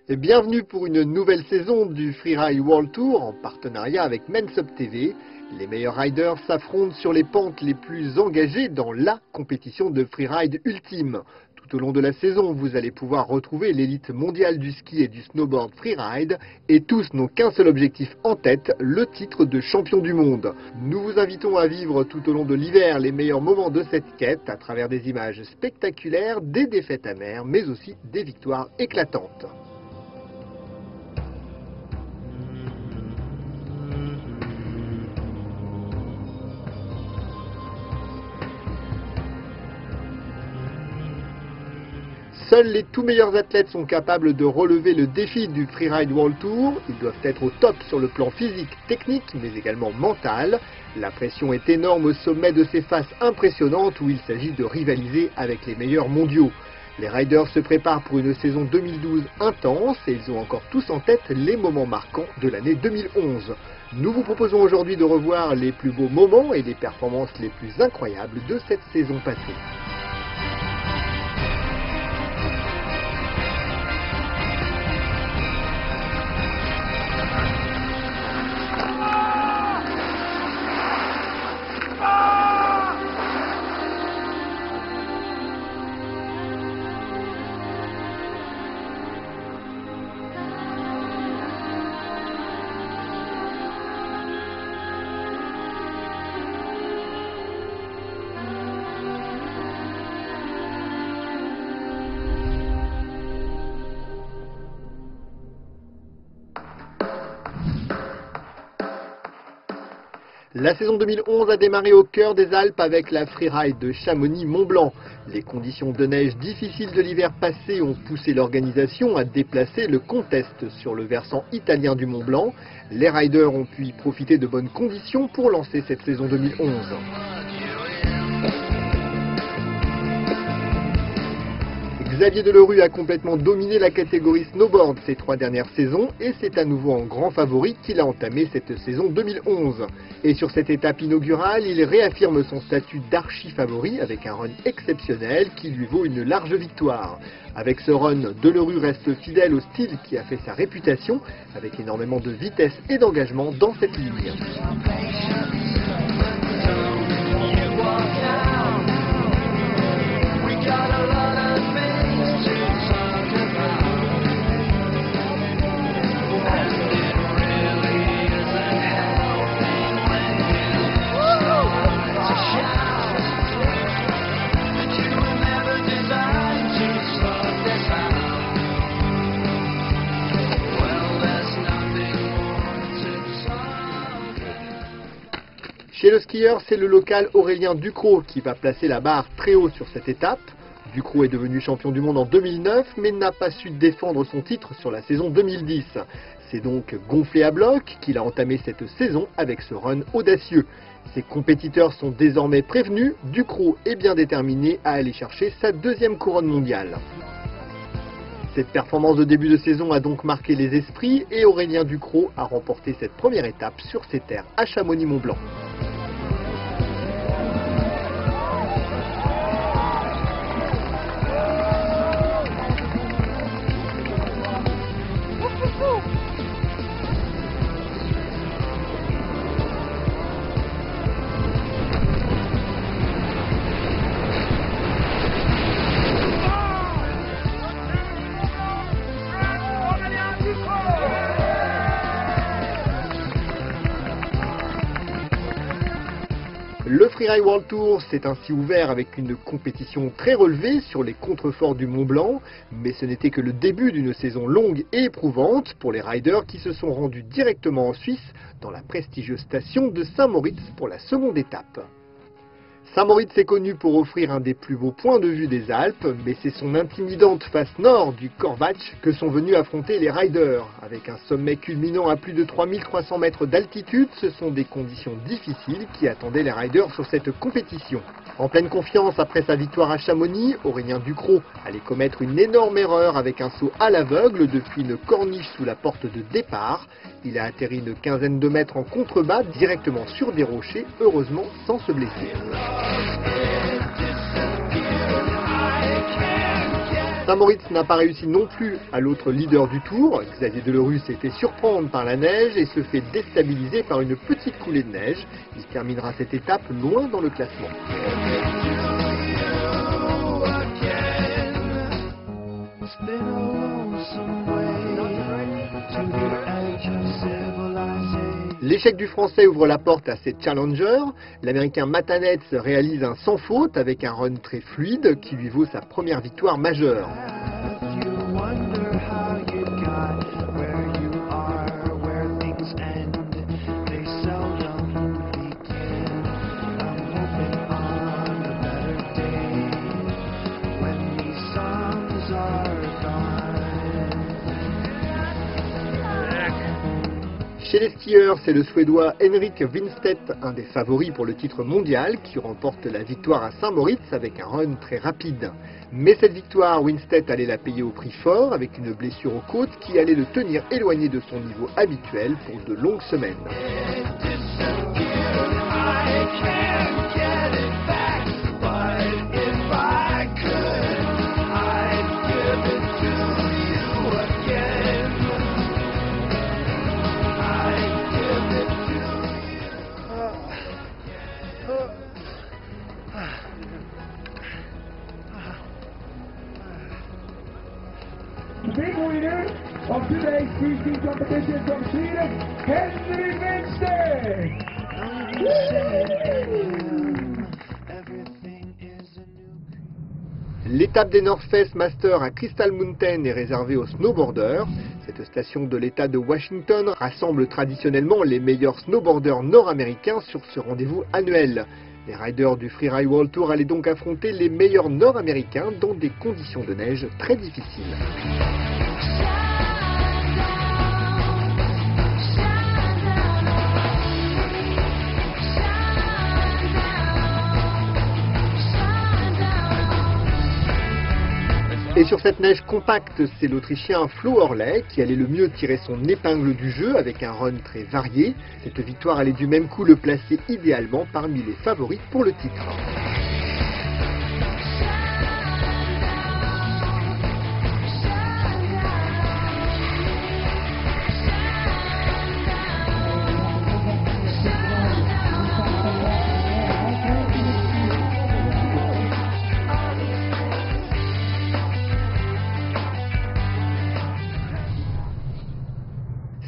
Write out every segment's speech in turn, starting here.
Et bienvenue pour une nouvelle saison du Freeride World Tour en partenariat avec Mensub TV. Les meilleurs riders s'affrontent sur les pentes les plus engagées dans la compétition de freeride ultime. Tout au long de la saison, vous allez pouvoir retrouver l'élite mondiale du ski et du snowboard freeride et tous n'ont qu'un seul objectif en tête, le titre de champion du monde. Nous vous invitons à vivre tout au long de l'hiver les meilleurs moments de cette quête à travers des images spectaculaires, des défaites amères mais aussi des victoires éclatantes. Seuls les tout meilleurs athlètes sont capables de relever le défi du Freeride World Tour. Ils doivent être au top sur le plan physique, technique, mais également mental. La pression est énorme au sommet de ces faces impressionnantes où il s'agit de rivaliser avec les meilleurs mondiaux. Les riders se préparent pour une saison 2012 intense et ils ont encore tous en tête les moments marquants de l'année 2011. Nous vous proposons aujourd'hui de revoir les plus beaux moments et les performances les plus incroyables de cette saison passée. La saison 2011 a démarré au cœur des Alpes avec la freeride de Chamonix-Mont-Blanc. Les conditions de neige difficiles de l'hiver passé ont poussé l'organisation à déplacer le contest sur le versant italien du Mont-Blanc. Les riders ont pu y profiter de bonnes conditions pour lancer cette saison 2011. Xavier Delerue a complètement dominé la catégorie snowboard ces 3 dernières saisons et c'est à nouveau en grand favori qu'il a entamé cette saison 2011. Et sur cette étape inaugurale, il réaffirme son statut d'archi-favori avec un run exceptionnel qui lui vaut une large victoire. Avec ce run, Delerue reste fidèle au style qui a fait sa réputation avec énormément de vitesse et d'engagement dans cette ligne. Chez le skieur, c'est le local Aurélien Ducrot qui va placer la barre très haut sur cette étape. Ducrot est devenu champion du monde en 2009, mais n'a pas su défendre son titre sur la saison 2010. C'est donc gonflé à bloc qu'il a entamé cette saison avec ce run audacieux. Ses compétiteurs sont désormais prévenus, Ducrot est bien déterminé à aller chercher sa 2e couronne mondiale. Cette performance de début de saison a donc marqué les esprits et Aurélien Ducrot a remporté cette première étape sur ses terres à Chamonix-Mont-Blanc. Le Freeride World Tour s'est ainsi ouvert avec une compétition très relevée sur les contreforts du Mont Blanc, mais ce n'était que le début d'une saison longue et éprouvante pour les riders qui se sont rendus directement en Suisse dans la prestigieuse station de Saint-Moritz pour la seconde étape. Saint-Moritz est connu pour offrir un des plus beaux points de vue des Alpes, mais c'est son intimidante face nord du Corvatsch que sont venus affronter les riders. Avec un sommet culminant à plus de 3300 mètres d'altitude, ce sont des conditions difficiles qui attendaient les riders sur cette compétition. En pleine confiance après sa victoire à Chamonix, Aurélien Ducrot allait commettre une énorme erreur avec un saut à l'aveugle depuis une corniche sous la porte de départ. Il a atterri une quinzaine de mètres en contrebas directement sur des rochers, heureusement sans se blesser. Saint-Moritz n'a pas réussi non plus à l'autre leader du tour. Xavier Delerue s'est fait surprendre par la neige et se fait déstabiliser par une petite coulée de neige. Il terminera cette étape loin dans le classement. L'échec du Français ouvre la porte à ses challengers. L'Américain Matanetz réalise un sans faute avec un run très fluide qui lui vaut sa première victoire majeure. Chez les skieurs, c'est le Suédois Henrik Winstedt, un des favoris pour le titre mondial, qui remporte la victoire à Saint-Moritz avec un run très rapide. Mais cette victoire, Winstedt allait la payer au prix fort, avec une blessure aux côtes qui allait le tenir éloigné de son niveau habituel pour de longues semaines. Big winner of today's freestyle competition from Sweden, Henrik Winstedt! L'étape des North Face Masters à Crystal Mountain est réservée aux snowboarders. Cette station de l'État de Washington rassemble traditionnellement les meilleurs snowboarders nord-américains sur ce rendez-vous annuel. Les riders du Freeride World Tour allaient donc affronter les meilleurs nord-américains dans des conditions de neige très difficiles. Et sur cette neige compacte, c'est l'Autrichien Flo Orlet qui allait le mieux tirer son épingle du jeu avec un run très varié. Cette victoire allait du même coup le placer idéalement parmi les favoris pour le titre.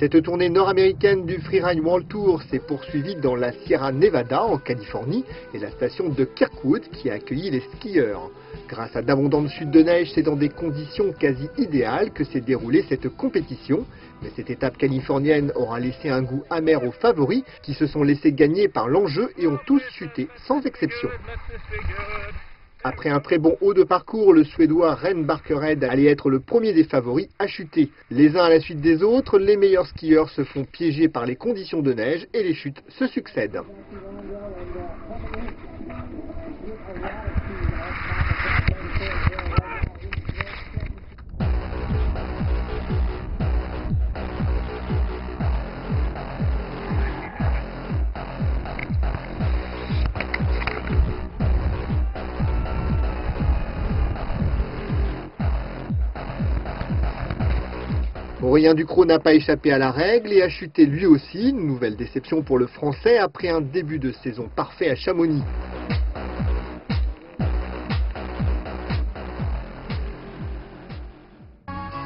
Cette tournée nord-américaine du Freeride World Tour s'est poursuivie dans la Sierra Nevada, en Californie, et la station de Kirkwood qui a accueilli les skieurs. Grâce à d'abondantes chutes de neige, c'est dans des conditions quasi idéales que s'est déroulée cette compétition. Mais cette étape californienne aura laissé un goût amer aux favoris qui se sont laissés gagner par l'enjeu et ont tous chuté, sans exception. Après un très bon haut de parcours, le Suédois Ren Barkered allait être le premier des favoris à chuter. Les uns à la suite des autres, les meilleurs skieurs se font piéger par les conditions de neige et les chutes se succèdent. Aurélien Ducrot n'a pas échappé à la règle et a chuté lui aussi, une nouvelle déception pour le Français après un début de saison parfait à Chamonix.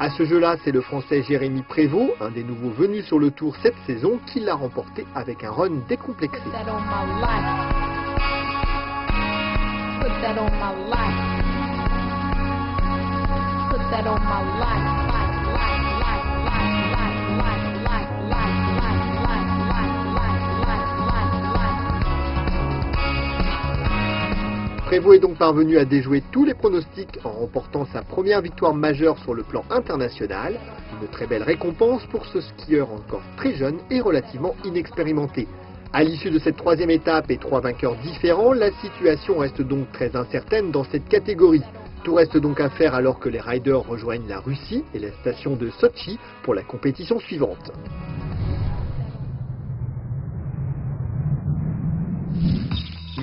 À ce jeu-là, c'est le Français Jérémy Prévost, un des nouveaux venus sur le tour cette saison, qui l'a remporté avec un run décomplexé. Prévost est donc parvenu à déjouer tous les pronostics en remportant sa première victoire majeure sur le plan international. Une très belle récompense pour ce skieur encore très jeune et relativement inexpérimenté. À l'issue de cette troisième étape et 3 vainqueurs différents, la situation reste donc très incertaine dans cette catégorie. Tout reste donc à faire alors que les riders rejoignent la Russie et la station de Sotchi pour la compétition suivante.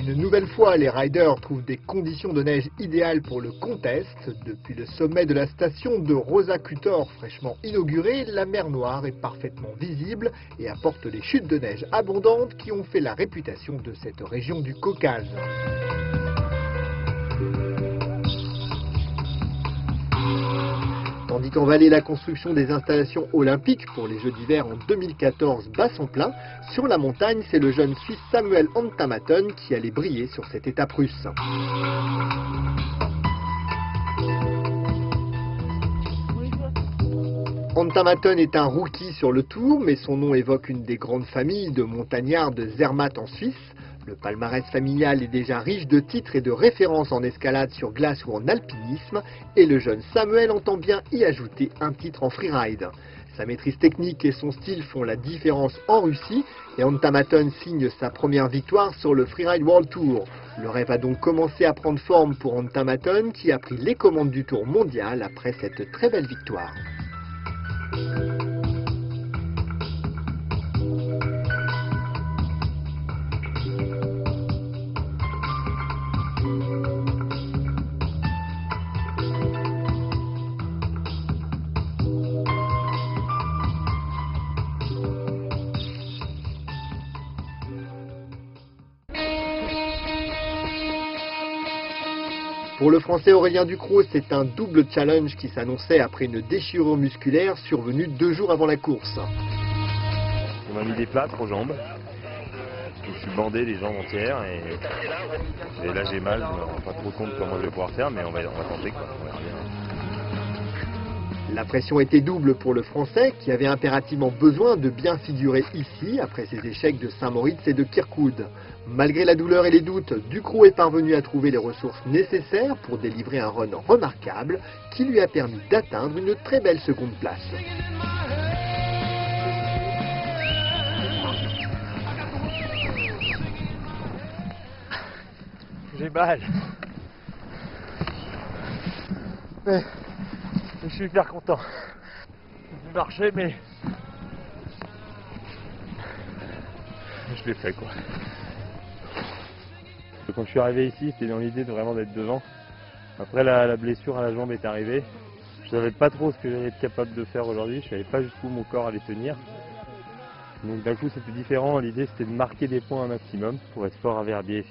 Une Une nouvelle fois, les riders trouvent des conditions de neige idéales pour le contest. Depuis le sommet de la station de Rosa-Kutor, fraîchement inaugurée, la mer Noire est parfaitement visible et apporte des chutes de neige abondantes qui ont fait la réputation de cette région du Caucase. Tandis qu'en Valais, la construction des installations olympiques pour les Jeux d'hiver en 2014 bat son plein, sur la montagne, c'est le jeune Suisse Samuel Antamaton qui allait briller sur cette étape russe. Antamaton est un rookie sur le Tour, mais son nom évoque une des grandes familles de montagnards de Zermatt en Suisse. Le palmarès familial est déjà riche de titres et de références en escalade sur glace ou en alpinisme, et le jeune Samuel entend bien y ajouter un titre en freeride. Sa maîtrise technique et son style font la différence en Russie, et Antamaton signe sa première victoire sur le Freeride World Tour. Le rêve a donc commencé à prendre forme pour Antamaton, qui a pris les commandes du Tour mondial après cette très belle victoire. Pour le Français Aurélien Ducrot, c'est un double challenge qui s'annonçait après une déchirure musculaire survenue 2 jours avant la course. On m'a mis des plâtres aux jambes. Je me suis bandé les jambes entières et là j'ai mal. Je me rends pas trop compte comment je vais pouvoir faire, mais on va tenter quoi. On verra bien. La pression était double pour le Français qui avait impérativement besoin de bien figurer ici après ses échecs de Saint-Moritz et de Kirkwood. Malgré la douleur et les doutes, Ducrot est parvenu à trouver les ressources nécessaires pour délivrer un run remarquable qui lui a permis d'atteindre une très belle seconde place. J'ai mal. Mais je suis hyper content. J'ai marché mais je l'ai fait quoi. Quand je suis arrivé ici, c'était dans l'idée de vraiment d'être devant. Après la blessure à la jambe est arrivée. Je savais pas trop ce que j'allais être capable de faire aujourd'hui. Je savais pas jusqu'où mon corps allait tenir. Donc d'un coup c'était différent. L'idée c'était de marquer des points un maximum pour être fort à Verbier.